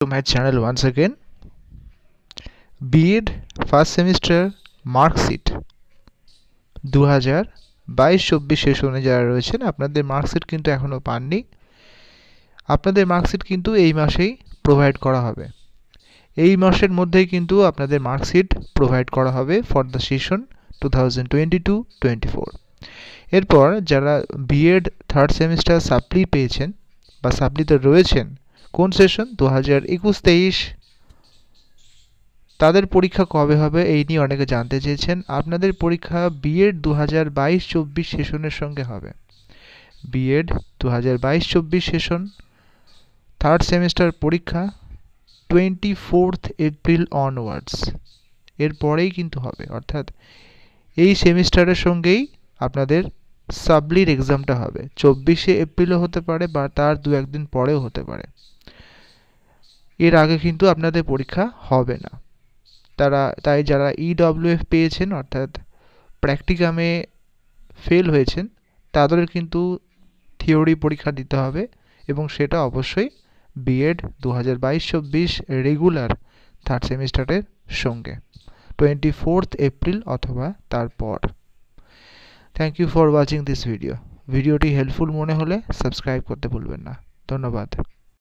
To my channel once again. B.Ed first semester marksheet 2022-24 সেশনে যারা রয়েছেন আপনাদের মার্কশিট কিন্তু এখনও পাননি। আপনাদের মার্কশিট কিন্তু এই মাসেই প্রোভাইড করা হবে। এই মাসের মধ্যেই কিন্তু আপনাদের মার্কশিট প্রোভাইড করা হবে ফর দ্য সেশন 2022-24। এরপর যারা B.Ed থার্ড সেমিস্টার সাপ্লি পেয়েছেন বা সাপ্লিতে রয়েছেন কোন সেশন 2021-23, তাদের পরীক্ষা কবে হবে এই নিয়ে অনেকে জানতে চেয়েছেন। আপনাদের পরীক্ষা B.Ed 2022-24 সেশনের সঙ্গে হবে। B.Ed 2022-24 সেশন থার্ড সেমিস্টার পরীক্ষা 24 এপ্রিল অনওয়ার্ডস এর পরেই কিন্তু হবে, অর্থাৎ এই সেমিস্টারের সঙ্গেই আপনাদের সাবলির এক্সামটা হবে। 24 এপ্রিলও হতে পারে বা তার দু একদিন পরেও হতে পারে। এর আগে কিন্তু আপনাদের পরীক্ষা হবে না। তাই যারা EWF পেয়েছেন অর্থাৎ প্র্যাকটিকামে ফেল হয়েছেন তাদের কিন্তু থিওরি পরীক্ষা দিতে হবে এবং সেটা অবশ্যই B.Ed 2022-24 রেগুলার থার্ড সেমিস্টারের সঙ্গে 24 এপ্রিল অথবা তারপর। Thank you for watching this ভিডিওটি হেল্পফুল মনে হলে সাবস্ক্রাইব করতে ভুলবেন না। ধন্যবাদ।